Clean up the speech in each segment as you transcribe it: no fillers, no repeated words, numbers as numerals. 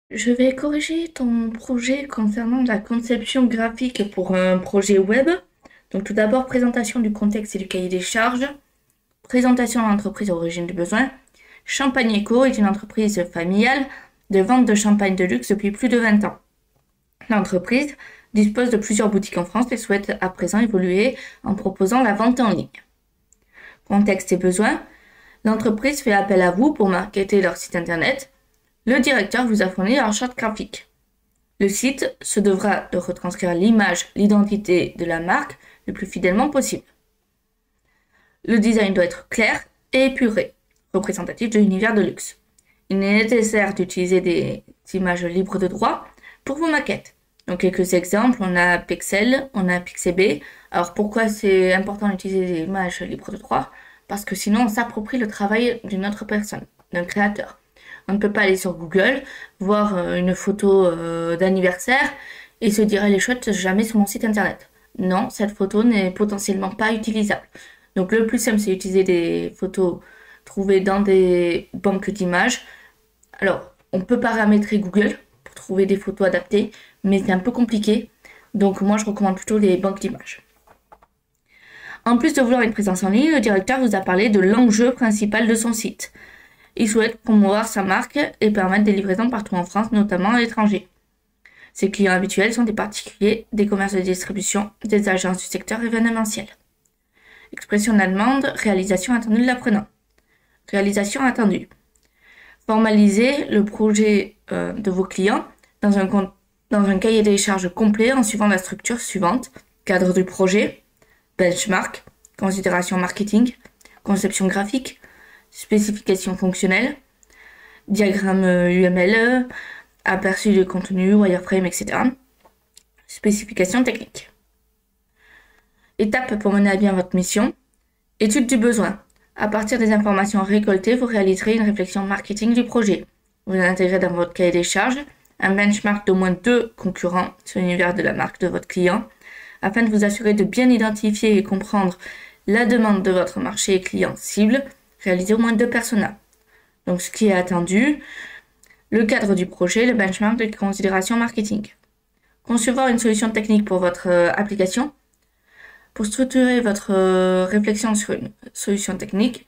Je vais corriger ton projet concernant la conception graphique pour un projet web. Donc tout d'abord, présentation du contexte et du cahier des charges, présentation de l'entreprise origine du besoin. Champagne Eco est une entreprise familiale de vente de champagne de luxe depuis plus de 20 ans. L'entreprise dispose de plusieurs boutiques en France et souhaite à présent évoluer en proposant la vente en ligne. Contexte et besoins. L'entreprise fait appel à vous pour marketer leur site internet. Le directeur vous a fourni leur charte graphique. Le site se devra de retranscrire l'image, l'identité de la marque le plus fidèlement possible. Le design doit être clair et épuré, représentatif de l'univers de luxe. Il est nécessaire d'utiliser des images libres de droit pour vos maquettes. Donc quelques exemples, on a Pexel, on a Pixabay. Alors pourquoi c'est important d'utiliser des images libres de droit? Parce que sinon on s'approprie le travail d'une autre personne, d'un créateur. On ne peut pas aller sur Google, voir une photo d'anniversaire et se dire elle est chouette, jamais sur mon site internet. Non, cette photo n'est potentiellement pas utilisable. Donc le plus simple, c'est d'utiliser des photos trouvées dans des banques d'images. Alors, on peut paramétrer Google pour trouver des photos adaptées, mais c'est un peu compliqué. Donc moi, je recommande plutôt les banques d'images. En plus de vouloir une présence en ligne, le directeur vous a parlé de l'enjeu principal de son site. Il souhaite promouvoir sa marque et permettre des livraisons partout en France, notamment à l'étranger. Ses clients habituels sont des particuliers, des commerces de distribution, des agences du secteur événementiel. Expression de la demande, réalisation attendue de l'apprenant. Réalisation attendue. Formalisez le projet de vos clients dans un cahier des charges complet en suivant la structure suivante. Cadre du projet, benchmark, considération marketing, conception graphique, spécification fonctionnelle, diagramme UML, aperçu de contenu, wireframe, etc. Spécification technique. Étape pour mener à bien votre mission. Étude du besoin. À partir des informations récoltées, vous réaliserez une réflexion marketing du projet. Vous intégrez dans votre cahier des charges un benchmark d'au moins 2 concurrents sur l'univers de la marque de votre client, afin de vous assurer de bien identifier et comprendre la demande de votre marché client cible. Réaliser au moins 2 personas. Donc ce qui est attendu, le cadre du projet, le benchmark de considération marketing. Concevoir une solution technique pour votre application. Pour structurer votre réflexion sur une solution technique,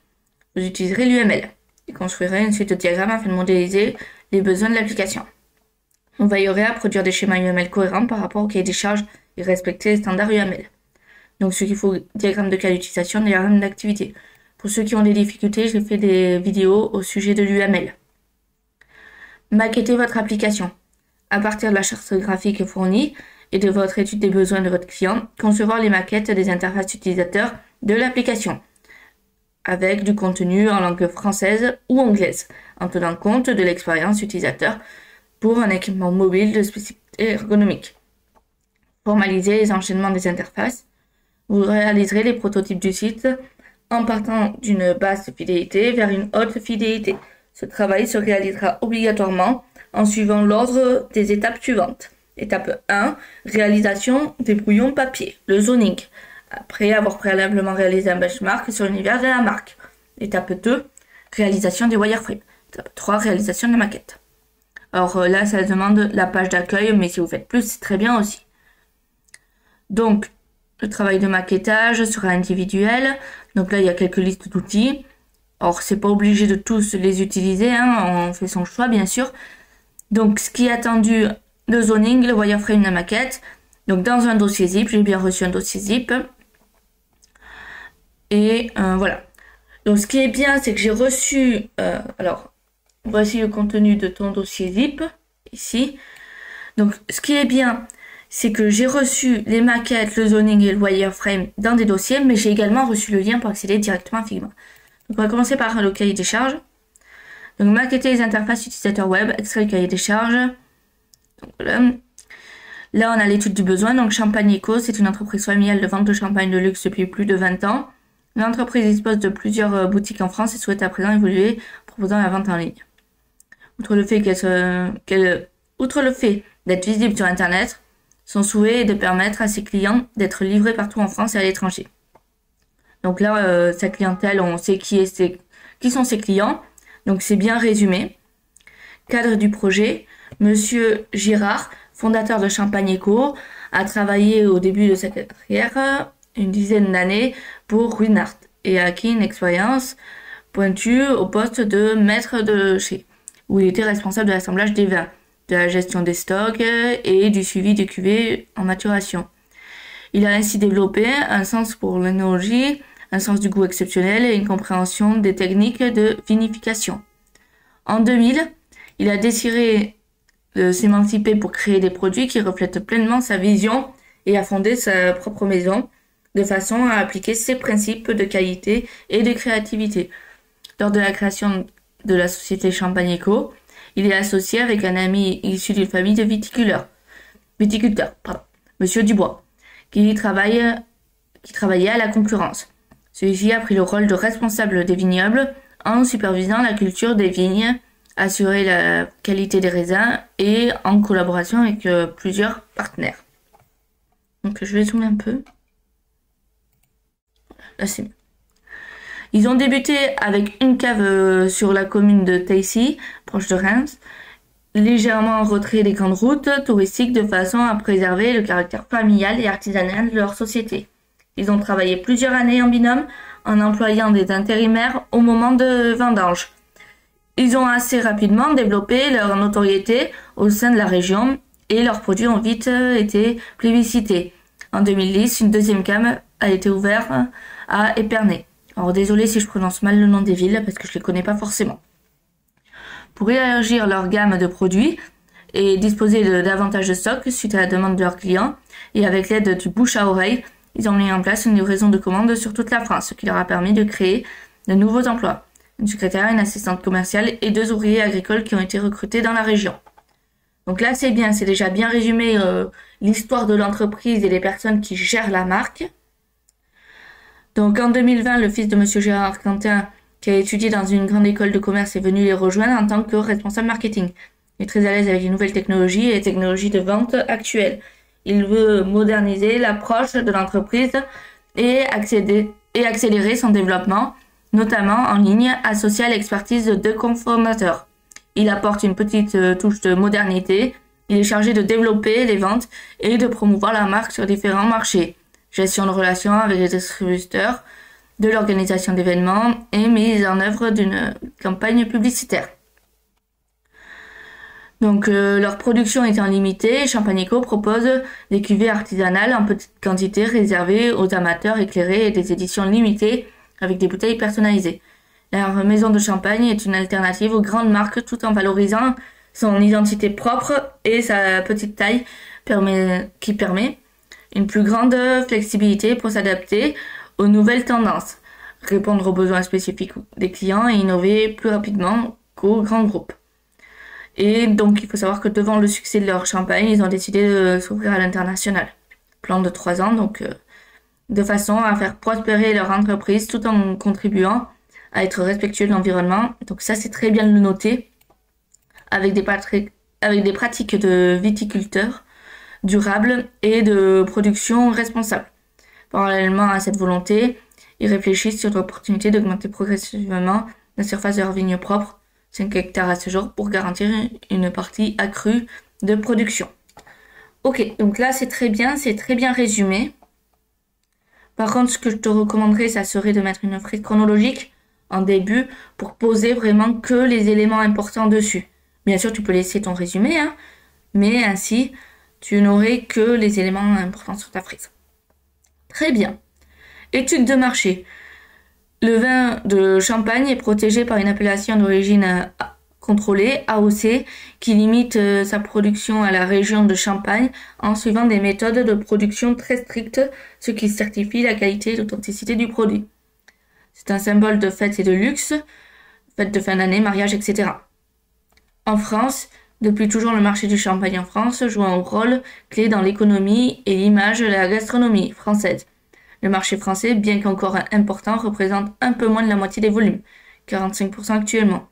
vous utiliserez l'UML et construirez une suite de diagrammes afin de modéliser les besoins de l'application. On veillerait à produire des schémas UML cohérents par rapport au cahier des charges et respecter les standards UML. Donc ce qu'il faut, diagramme de cas d'utilisation, diagramme d'activité. Pour ceux qui ont des difficultés, j'ai fait des vidéos au sujet de l'UML. Maquettez votre application. À partir de la charte graphique fournie et de votre étude des besoins de votre client, concevoir les maquettes des interfaces utilisateurs de l'application, avec du contenu en langue française ou anglaise, en tenant compte de l'expérience utilisateur pour un équipement mobile de spécificité ergonomique. Formaliser les enchaînements des interfaces. Vous réaliserez les prototypes du site en partant d'une basse fidélité vers une haute fidélité. Ce travail se réalisera obligatoirement en suivant l'ordre des étapes suivantes. Étape 1, réalisation des brouillons papier, le zoning, après avoir préalablement réalisé un benchmark sur l'univers de la marque. Étape 2, réalisation des wireframes. Étape 3, réalisation de la maquette. Alors là, ça demande la page d'accueil, mais si vous faites plus, c'est très bien aussi. Donc, le travail de maquettage sera individuel. Donc là, il y a quelques listes d'outils. Or, c'est pas obligé de tous les utiliser, on fait son choix, bien sûr. Donc, ce qui est attendu, le zoning, le wireframe, la maquette. Donc, dans un dossier zip, j'ai bien reçu un dossier zip. Et voilà. Donc, ce qui est bien, c'est que j'ai reçu... alors, voici le contenu de ton dossier zip, ici. Donc, ce qui est bien, c'est que j'ai reçu les maquettes, le zoning et le wireframe dans des dossiers, mais j'ai également reçu le lien pour accéder directement à Figma. Donc on va commencer par le cahier des charges. Donc maqueter les interfaces utilisateurs web, extrait le cahier des charges. Donc, voilà. Là on a l'étude du besoin. Donc Champagne Eco, c'est une entreprise familiale de vente de champagne de luxe depuis plus de 20 ans. L'entreprise dispose de plusieurs boutiques en France et souhaite à présent évoluer en proposant la vente en ligne. Outre le fait d'être visible sur Internet, son souhait est de permettre à ses clients d'être livrés partout en France et à l'étranger. Donc là, sa clientèle, on sait qui sont ses clients. Donc c'est bien résumé. Cadre du projet, Monsieur Girard, fondateur de Champagne Eco, a travaillé au début de sa carrière une dizaine d'années pour Ruinart et a acquis une expérience pointue au poste de maître de chez, où il était responsable de l'assemblage des vins, de la gestion des stocks et du suivi des cuvées en maturation. Il a ainsi développé un sens pour l'œnologie, un sens du goût exceptionnel et une compréhension des techniques de vinification. En 2000, il a décidé de s'émanciper pour créer des produits qui reflètent pleinement sa vision et a fondé sa propre maison de façon à appliquer ses principes de qualité et de créativité. Lors de la création de la société Champagne Eco, il est associé avec un ami issu d'une famille de viticulteurs, Monsieur Dubois, qui travaillait à la concurrence. Celui-ci a pris le rôle de responsable des vignobles en supervisant la culture des vignes, assurer la qualité des raisins et en collaboration avec plusieurs partenaires. Donc je vais zoomer un peu. Là c'est mieux. Ils ont débuté avec une cave sur la commune de Taissy, proche de Reims, légèrement en retrait des grandes routes touristiques de façon à préserver le caractère familial et artisanal de leur société. Ils ont travaillé plusieurs années en binôme en employant des intérimaires au moment de vendange. Ils ont assez rapidement développé leur notoriété au sein de la région et leurs produits ont vite été plébiscités. En 2010, une deuxième cave a été ouverte à Épernay. Alors désolé si je prononce mal le nom des villes parce que je les connais pas forcément. Pour élargir leur gamme de produits et disposer de davantage de stock suite à la demande de leurs clients et avec l'aide du bouche à oreille, ils ont mis en place une livraison de commandes sur toute la France, ce qui leur a permis de créer de nouveaux emplois. Une secrétaire, une assistante commerciale et 2 ouvriers agricoles qui ont été recrutés dans la région. Donc là c'est bien, c'est déjà bien résumé l'histoire de l'entreprise et les personnes qui gèrent la marque. Donc en 2020, le fils de Monsieur Gérard Quentin, qui a étudié dans une grande école de commerce, est venu les rejoindre en tant que responsable marketing. Il est très à l'aise avec les nouvelles technologies et les technologies de vente actuelles. Il veut moderniser l'approche de l'entreprise et accélérer son développement, notamment en ligne, associé à l'expertise de 2 cofondateurs. Il apporte une petite touche de modernité. Il est chargé de développer les ventes et de promouvoir la marque sur différents marchés. Gestion de relations avec les distributeurs, de l'organisation d'événements et mise en œuvre d'une campagne publicitaire. Donc leur production étant limitée, Champagne Eco propose des cuvées artisanales en petite quantité réservées aux amateurs éclairés et des éditions limitées avec des bouteilles personnalisées. Leur maison de champagne est une alternative aux grandes marques tout en valorisant son identité propre et sa petite taille qui permet une plus grande flexibilité pour s'adapter aux nouvelles tendances, répondre aux besoins spécifiques des clients et innover plus rapidement qu'aux grands groupes. Et donc, il faut savoir que devant le succès de leur champagne, ils ont décidé de s'ouvrir à l'international. Plan de 3 ans, donc de façon à faire prospérer leur entreprise tout en contribuant à être respectueux de l'environnement. Donc ça, c'est très bien de le noter, avec des pratiques de viticulteurs durable et de production responsable. Parallèlement à cette volonté, ils réfléchissent sur l'opportunité d'augmenter progressivement la surface de leur vigne propre, 5 hectares à ce jour, pour garantir une partie accrue de production. Ok, donc là c'est très bien résumé. Par contre, ce que je te recommanderais, ça serait de mettre une frise chronologique en début pour poser vraiment que les éléments importants dessus. Bien sûr, tu peux laisser ton résumé, mais ainsi, tu n'aurais que les éléments importants sur ta frise. Très bien. Étude de marché. Le vin de Champagne est protégé par une appellation d'origine contrôlée, AOC, qui limite sa production à la région de Champagne en suivant des méthodes de production très strictes, ce qui certifie la qualité et l'authenticité du produit. C'est un symbole de fête et de luxe, fête de fin d'année, mariage, etc. En France, depuis toujours, le marché du champagne en France joue un rôle clé dans l'économie et l'image de la gastronomie française. Le marché français, bien qu'encore important, représente un peu moins de la moitié des volumes, 45% actuellement.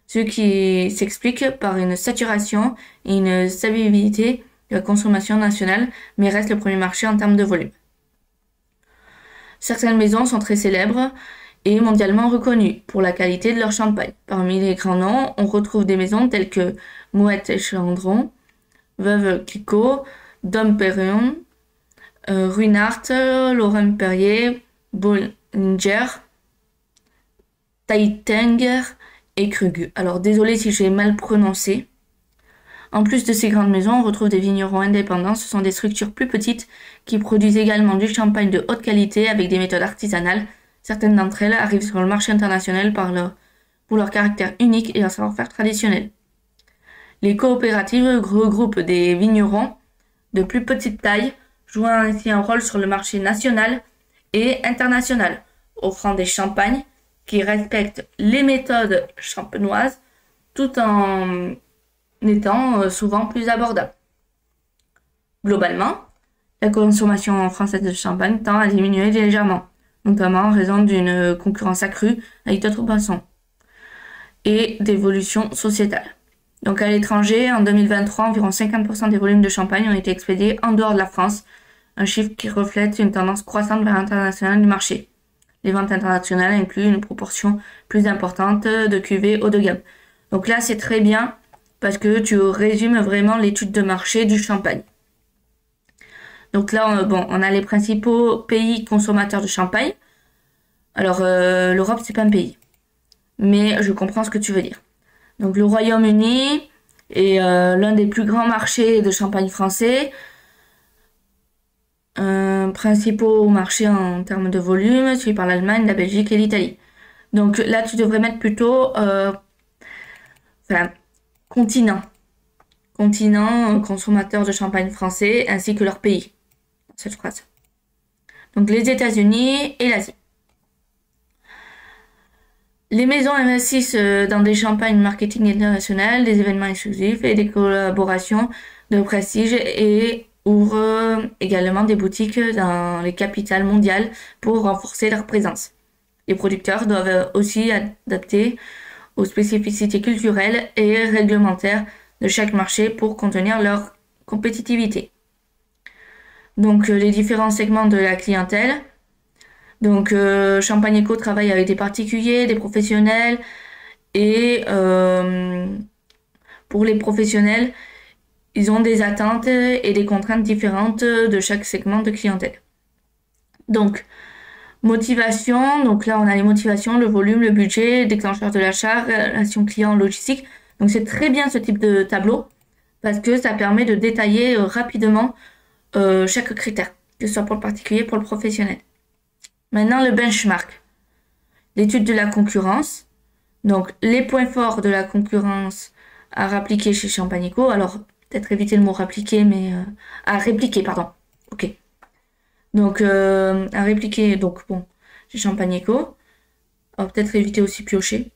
Ce qui s'explique par une saturation et une stabilité de la consommation nationale, mais reste le premier marché en termes de volume. Certaines maisons sont très célèbres et mondialement reconnus pour la qualité de leur champagne. Parmi les grands noms, on retrouve des maisons telles que Moët et Chandron, Veuve Clicquot, Dom Pérignon, Ruinart, Laurent Perrier, Bollinger, Taittinger et Krug. Alors désolé si j'ai mal prononcé. En plus de ces grandes maisons, on retrouve des vignerons indépendants. Ce sont des structures plus petites qui produisent également du champagne de haute qualité avec des méthodes artisanales. Certaines d'entre elles arrivent sur le marché international pour leur caractère unique et leur savoir-faire traditionnel. Les coopératives regroupent des vignerons de plus petite taille, jouant ainsi un rôle sur le marché national et international, offrant des champagnes qui respectent les méthodes champenoises tout en étant souvent plus abordables. Globalement, la consommation française de champagne tend à diminuer légèrement, notamment en raison d'une concurrence accrue avec d'autres boissons et d'évolution sociétale. Donc à l'étranger, en 2023, environ 50% des volumes de champagne ont été expédiés en dehors de la France, un chiffre qui reflète une tendance croissante vers l'international du marché. Les ventes internationales incluent une proportion plus importante de cuvées haut de gamme. Donc là, c'est très bien parce que tu résumes vraiment l'étude de marché du champagne. Donc là, on a les principaux pays consommateurs de champagne. Alors, l'Europe, c'est pas un pays. Mais je comprends ce que tu veux dire. Donc, le Royaume-Uni est l'un des plus grands marchés de champagne français. Principaux marchés en termes de volume, suivi par l'Allemagne, la Belgique et l'Italie. Donc là, tu devrais mettre plutôt continent. Continent consommateur de champagne français ainsi que leur pays. Cette phrase. Donc les États-Unis et l'Asie. Les maisons investissent dans des champagnes marketing international, des événements exclusifs et des collaborations de prestige et ouvrent également des boutiques dans les capitales mondiales pour renforcer leur présence. Les producteurs doivent aussi adapter aux spécificités culturelles et réglementaires de chaque marché pour contenir leur compétitivité. Donc les différents segments de la clientèle. Donc Champagne Eco travaille avec des particuliers, des professionnels et pour les professionnels, ils ont des attentes et des contraintes différentes de chaque segment de clientèle. Donc motivation, donc là on a les motivations, le volume, le budget, déclencheur de l'achat, relation client, logistique. Donc c'est très bien ce type de tableau parce que ça permet de détailler rapidement chaque critère, que ce soit pour le particulier, pour le professionnel. Maintenant, le benchmark, l'étude de la concurrence. Donc, les points forts de la concurrence à répliquer chez Champagne Eco. Alors, peut-être éviter le mot répliquer, mais à répliquer, pardon. Ok. Donc, à répliquer, donc bon, chez Champagne Eco. Alors, peut-être éviter aussi piocher.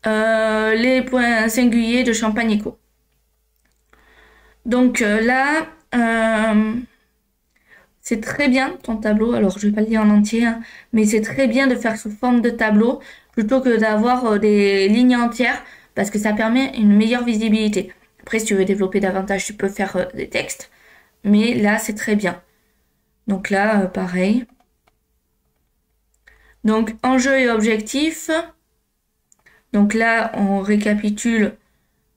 Les points singuliers de Champagne Eco. Donc là, c'est très bien ton tableau. Alors, je vais pas le dire en entier, hein, mais c'est très bien de faire sous forme de tableau plutôt que d'avoir des lignes entières parce que ça permet une meilleure visibilité. Après, si tu veux développer davantage, tu peux faire des textes, mais là, c'est très bien. Donc là, pareil. Donc, enjeux et objectifs. Donc là, on récapitule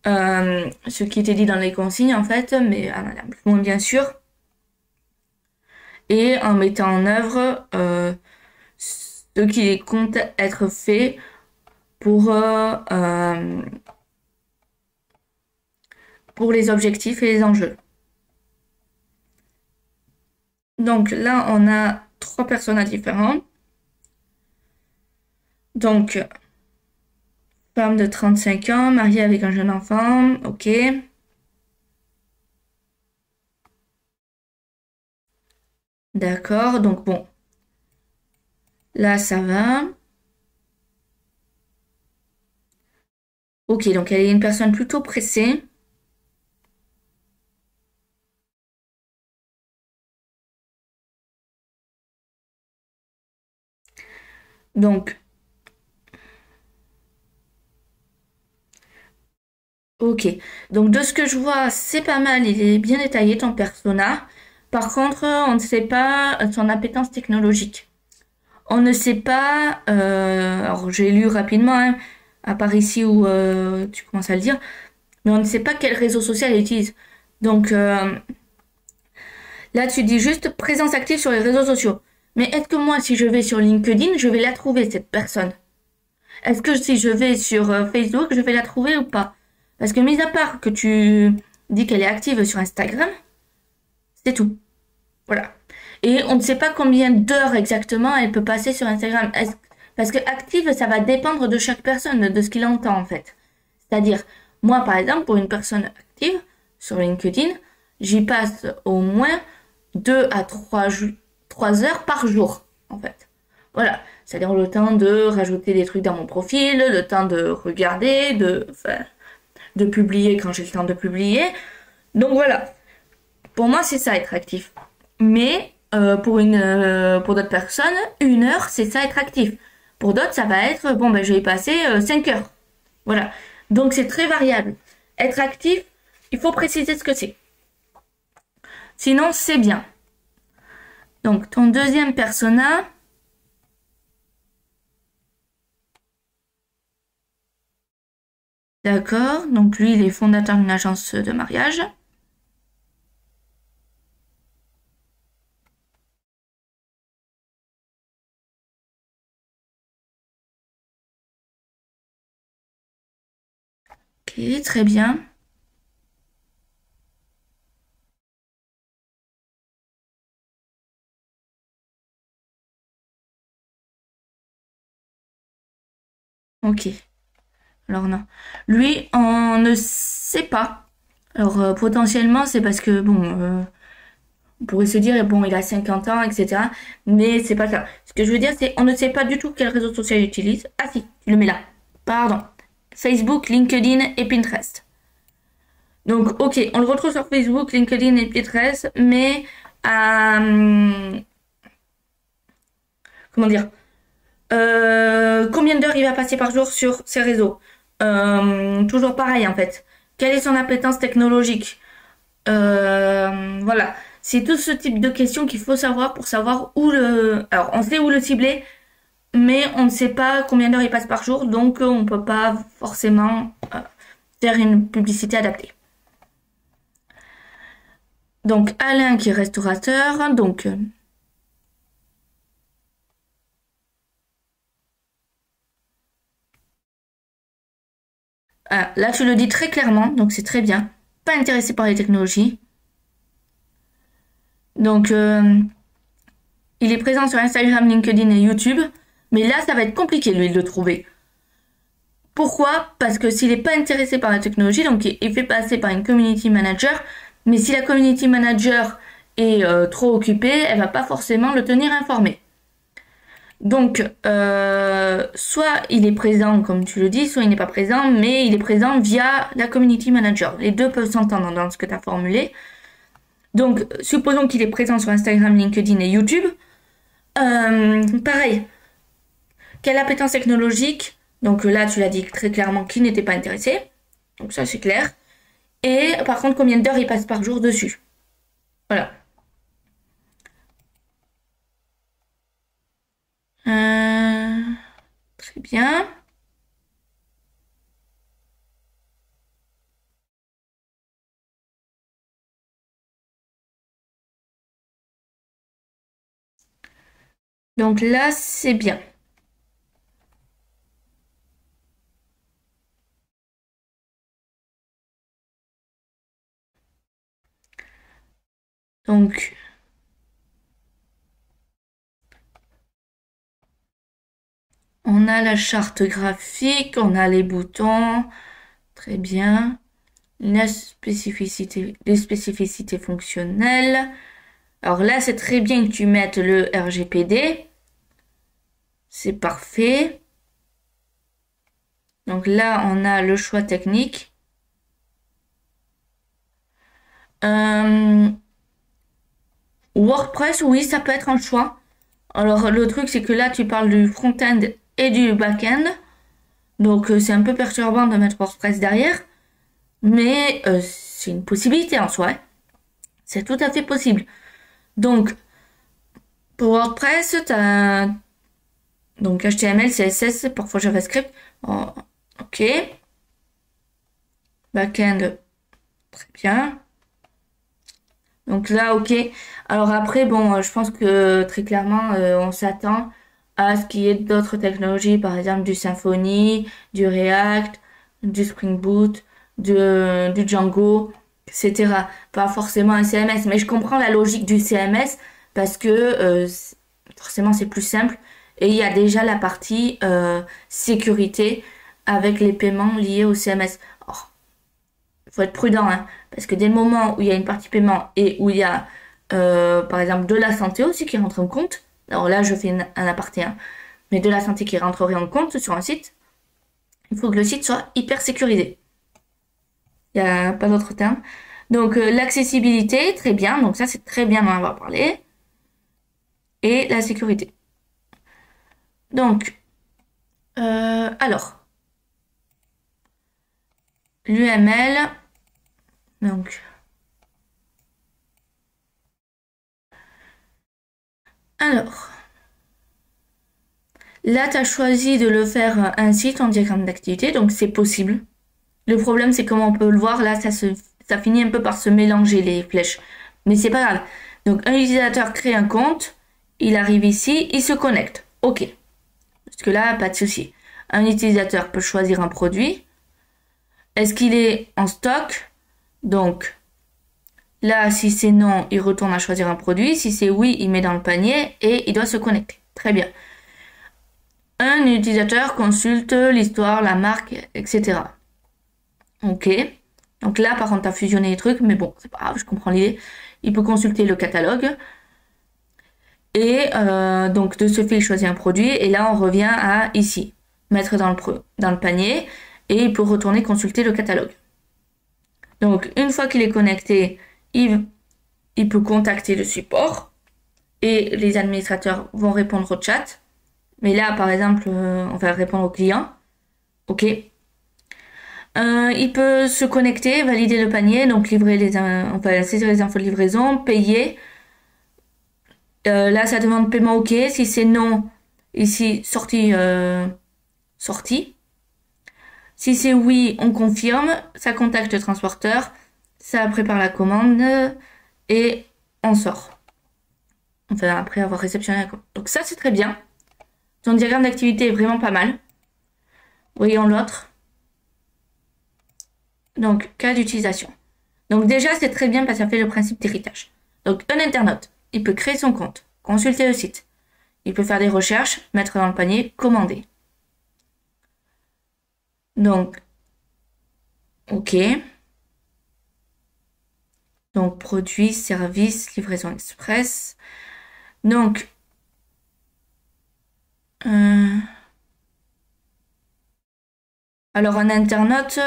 ce qui était dit dans les consignes, en fait, mais à madame plus loin, bien sûr. Et en mettant en œuvre ce qui compte être fait pour les objectifs et les enjeux. Donc là, on a 3 personnages différents. Donc, femme de 35 ans, mariée avec un jeune enfant, ok. D'accord, donc bon. Là, ça va. Ok, donc elle est une personne plutôt pressée. Donc, ok. Donc, de ce que je vois, c'est pas mal. Il est bien détaillé, ton persona. Par contre, on ne sait pas son appétence technologique. On ne sait pas, alors j'ai lu rapidement, hein, à part ici où tu commences à le dire, mais on ne sait pas quel réseau social elle utilise. Donc là, tu dis juste présence active sur les réseaux sociaux. Mais est-ce que moi, si je vais sur LinkedIn, je vais la trouver, cette personne? Est-ce que si je vais sur Facebook, je vais la trouver ou pas? Parce que mis à part que tu dis qu'elle est active sur Instagram, c'est tout. Voilà. Et on ne sait pas combien d'heures exactement elle peut passer sur Instagram. Parce que active, ça va dépendre de chaque personne, de ce qu'il entend en fait. C'est-à-dire, moi par exemple, pour une personne active sur LinkedIn, j'y passe au moins 2 à 3 heures par jour en fait. Voilà. C'est-à-dire le temps de rajouter des trucs dans mon profil, le temps de regarder, de publier quand j'ai le temps de publier. Donc voilà. Pour moi, c'est ça être actif. Mais pour d'autres personnes, 1 heure, c'est ça être actif. Pour d'autres, ça va être, bon, ben, je vais y passer 5 heures. Voilà. Donc, c'est très variable. Être actif, il faut préciser ce que c'est. Sinon, c'est bien. Donc, ton deuxième persona. D'accord. Donc, lui, il est fondateur d'une agence de mariage. Ok, très bien. Ok. Alors non. Lui, on ne sait pas. Alors potentiellement, c'est parce que, bon, on pourrait se dire, bon, il a 50 ans, etc. Mais c'est pas ça. Ce que je veux dire, c'est on ne sait pas du tout quel réseau social il utilise. Ah si, tu le mets là. Pardon. Facebook, LinkedIn et Pinterest. Donc, ok, on le retrouve sur Facebook, LinkedIn et Pinterest, mais comment dire, combien d'heures il va passer par jour sur ces réseaux? Toujours pareil en fait. Quelle est son appétence technologique? Voilà. C'est tout ce type de questions qu'il faut savoir pour savoir où le... Alors, on sait où le cibler, mais on ne sait pas combien d'heures il passe par jour, donc on ne peut pas forcément faire une publicité adaptée. Donc, Alain qui est restaurateur, donc... là, tu le dis très clairement, donc c'est très bien. Pas intéressé par les technologies. Donc, il est présent sur Instagram, LinkedIn et YouTube. Mais là, ça va être compliqué, lui, de le trouver. Pourquoi? Parce que s'il n'est pas intéressé par la technologie, donc il fait passer par une community manager. Mais si la community manager est trop occupée, elle va pas forcément le tenir informé. Donc, soit il est présent, comme tu le dis, soit il n'est pas présent, mais il est présent via la community manager. Les deux peuvent s'entendre dans ce que tu as formulé. Donc, supposons qu'il est présent sur Instagram, LinkedIn et YouTube. Pareil, quelle appétence technologique? Donc là, tu l'as dit très clairement qu'il n'était pas intéressé. Donc ça, c'est clair. Et par contre, combien d'heures il passe par jour dessus? Voilà. Très bien. Donc là, c'est bien. Donc, on a la charte graphique, on a les boutons. Très bien. Les spécificités fonctionnelles. Alors là, c'est très bien que tu mettes le RGPD. C'est parfait. Donc là, on a le choix technique. WordPress, oui, ça peut être un choix. Alors le truc, c'est que là, tu parles du front-end et du back-end. Donc c'est un peu perturbant de mettre WordPress derrière. Mais c'est une possibilité en soi, hein. C'est tout à fait possible. Donc, pour WordPress, Donc HTML, CSS, parfois JavaScript. Oh, ok. Backend, très bien. Donc là, ok. Alors après, bon, je pense que très clairement, on s'attend à ce qu'il y ait d'autres technologies, par exemple du Symfony, du React, du Spring Boot, du Django, etc. Pas forcément un CMS, mais je comprends la logique du CMS parce que forcément c'est plus simple et il y a déjà la partie sécurité avec les paiements liés au CMS. Alors, faut être prudent, hein, parce que dès le moment où il y a une partie paiement et où il y a, par exemple, de la santé aussi qui rentre en compte, alors là, je fais un aparté, hein, mais de la santé qui rentrerait en compte sur un site, il faut que le site soit hyper sécurisé. Il n'y a pas d'autre terme. Donc, l'accessibilité, très bien. Donc, ça, c'est très bien d'en avoir parlé. Et la sécurité. Donc, alors, l'UML, donc, alors, là, tu as choisi de le faire un site en diagramme d'activité, donc c'est possible. Le problème, c'est comme on peut le voir, là, ça finit un peu par se mélanger les flèches. Mais c'est pas grave. Donc, un utilisateur crée un compte, il arrive ici, il se connecte. OK. Parce que là, pas de souci. Un utilisateur peut choisir un produit. Est-ce qu'il est en stock? Donc, là, si c'est non, il retourne à choisir un produit. Si c'est oui, il met dans le panier et il doit se connecter. Très bien. Un utilisateur consulte l'histoire, la marque, etc. Ok. Donc là, par contre, tu as fusionné les trucs, mais bon, c'est pas grave, je comprends l'idée. Il peut consulter le catalogue. Et donc, de ce fait, il choisit un produit. Et là, on revient à ici. Mettre dans le panier. Et il peut retourner consulter le catalogue. Donc, une fois qu'il est connecté, il peut contacter le support. Et les administrateurs vont répondre au chat. Mais là, par exemple, on va répondre au client. OK. Il peut se connecter, valider le panier, donc enfin, saisir les infos de livraison, payer. Là, ça demande paiement OK. Si c'est non, ici, sortie. Si c'est oui, on confirme. Ça contacte le transporteur. Ça prépare la commande. Et on sort. Enfin, après avoir réceptionné la commande. Donc ça, c'est très bien. Son diagramme d'activité est vraiment pas mal. Voyons l'autre. Donc, cas d'utilisation. Donc déjà, c'est très bien parce que ça fait le principe d'héritage. Donc, un internaute, il peut créer son compte, consulter le site. Il peut faire des recherches, mettre dans le panier, commander. Donc, OK. Donc, produits, services, livraison express. Donc, alors un internaute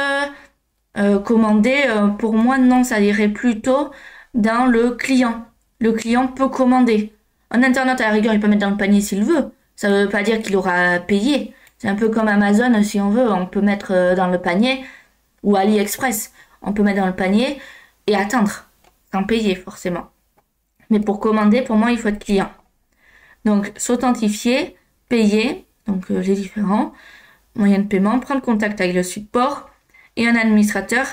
commander, pour moi, non, ça irait plutôt dans le client. Le client peut commander. Un internaute, à la rigueur, il peut mettre dans le panier s'il veut. Ça ne veut pas dire qu'il aura payé. C'est un peu comme Amazon, si on veut. On peut mettre dans le panier, ou AliExpress. On peut mettre dans le panier et attendre, sans payer forcément. Mais pour commander, pour moi, il faut être client. Donc, s'authentifier, payer, donc les différents moyens de paiement, prendre contact avec le support et un administrateur.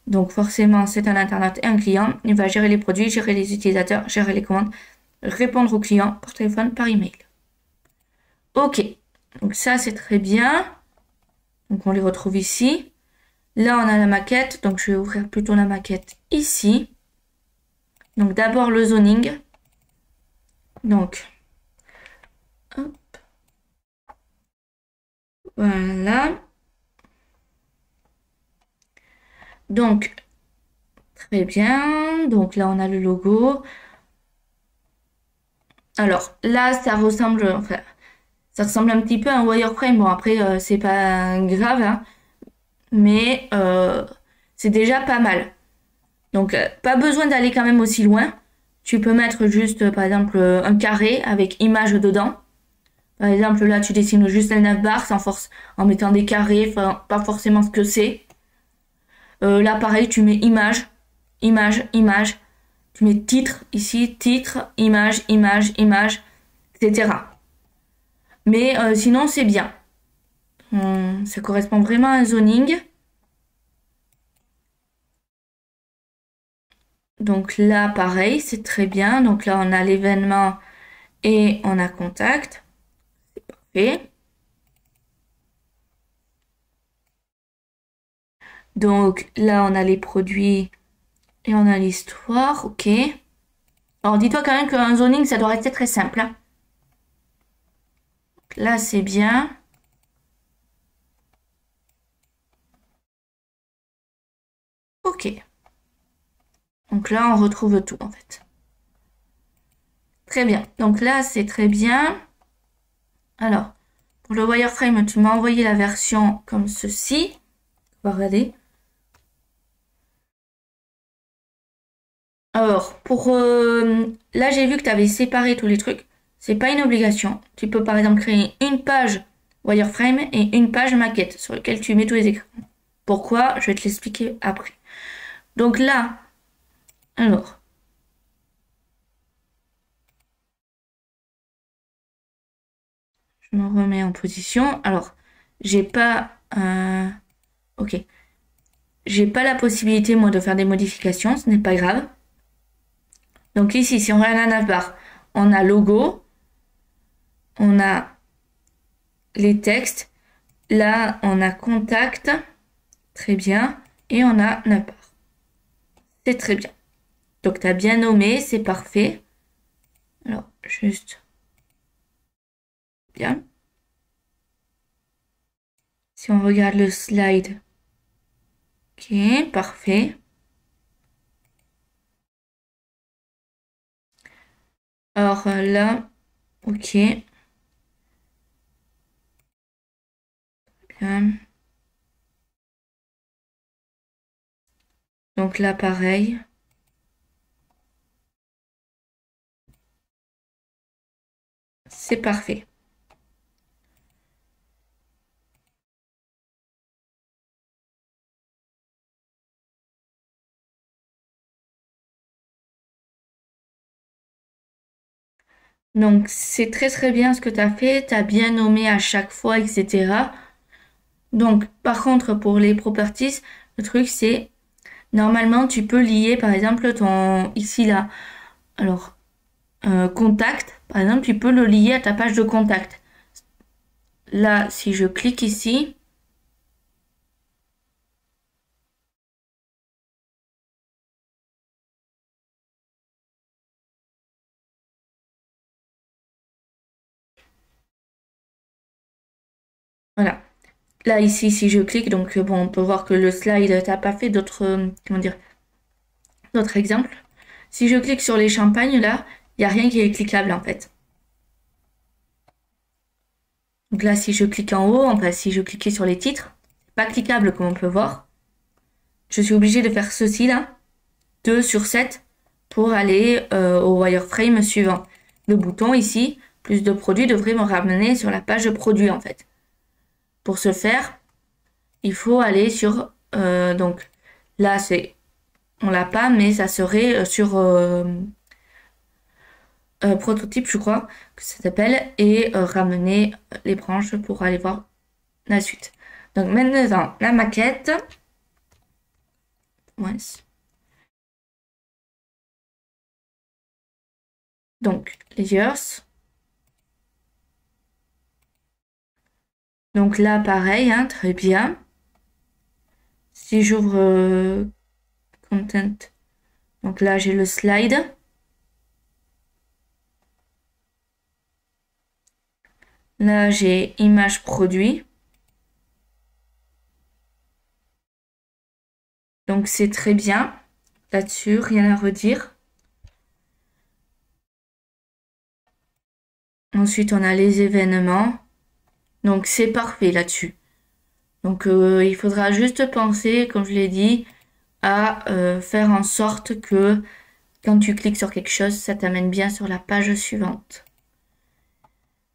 Donc, forcément, c'est un internaute et un client. Il va gérer les produits, gérer les utilisateurs, gérer les commandes, répondre aux clients par téléphone, par email. OK. Donc, ça, c'est très bien. Donc, on les retrouve ici. Là, on a la maquette. Donc, je vais ouvrir plutôt la maquette ici. Donc, d'abord, le zoning. Donc, hop. Voilà. Donc, très bien. Donc là, on a le logo. Alors, là, ça ressemble un petit peu à un wireframe. Bon, après, c'est pas grave, hein, mais c'est déjà pas mal. Donc, pas besoin d'aller quand même aussi loin. Tu peux mettre juste, par exemple, un carré avec image dedans. Par exemple, là, tu dessines juste la navbar en mettant des carrés, pas forcément ce que c'est. Là, pareil, tu mets image, image, image. Tu mets titre ici, titre, image, image, image, etc. Mais sinon, c'est bien. Ça correspond vraiment à un zoning. Donc là, pareil, c'est très bien. Donc là, on a l'événement et on a contact. C'est parfait. Donc là, on a les produits et on a l'histoire. Ok. Alors, dis-toi quand même qu'un zoning, ça doit rester très simple, hein. Là, c'est bien. Ok. Donc là, on retrouve tout, en fait. Très bien. Donc là, c'est très bien. Alors, pour le wireframe, tu m'as envoyé la version comme ceci. On va regarder. Alors, là, j'ai vu que tu avais séparé tous les trucs. C'est pas une obligation. Tu peux par exemple créer une page wireframe et une page maquette sur laquelle tu mets tous les écrans. Pourquoi? Je vais te l'expliquer après. Donc là, alors, je me remets en position. Alors, j'ai pas, ok, j'ai pas la possibilité moi de faire des modifications. Ce n'est pas grave. Donc ici, si on regarde la navbar, on a logo, on a les textes. Là, on a contact. Très bien. Et on a navbar. C'est très bien. Donc, tu as bien nommé, c'est parfait. Alors, juste. Bien. Si on regarde le slide. Ok, parfait. Alors là, ok. Bien. Donc là, pareil. C'est parfait. Donc, c'est très très bien ce que tu as fait. Tu as bien nommé à chaque fois, etc. Donc, par contre, pour les properties, le truc, c'est normalement, tu peux lier, par exemple, ton ici là. Alors, contact, par exemple, tu peux le lier à ta page de contact. Là, si je clique ici, voilà. Là, ici, si je clique, donc bon, on peut voir que le slide, t'as pas fait d'autres, comment dire, d'autres exemples. Si je clique sur les champagnes, là, il n'y a rien qui est cliquable en fait. Donc là, si je clique en haut, enfin, si je cliquais sur les titres, c'est pas cliquable comme on peut voir. Je suis obligée de faire ceci là, 2 sur 7, pour aller au wireframe suivant. Le bouton ici, plus de produits, devrait me ramener sur la page de produits en fait. Pour ce faire, il faut aller sur, donc là c'est, on l'a pas, mais ça serait sur prototype, je crois que ça s'appelle, et ramener les branches pour aller voir la suite. Donc maintenant, la maquette. Ouais. Donc, layers. Donc là, pareil, hein, très bien. Si j'ouvre content, donc là, j'ai le slide. Là, j'ai image produit. Donc, c'est très bien. Là-dessus, rien à redire. Ensuite, on a les événements. Donc, c'est parfait là-dessus. Donc, il faudra juste penser, comme je l'ai dit, à faire en sorte que quand tu cliques sur quelque chose, ça t'amène bien sur la page suivante.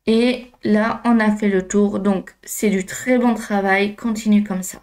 Et là, on a fait le tour. Donc, c'est du très bon travail. Continue comme ça.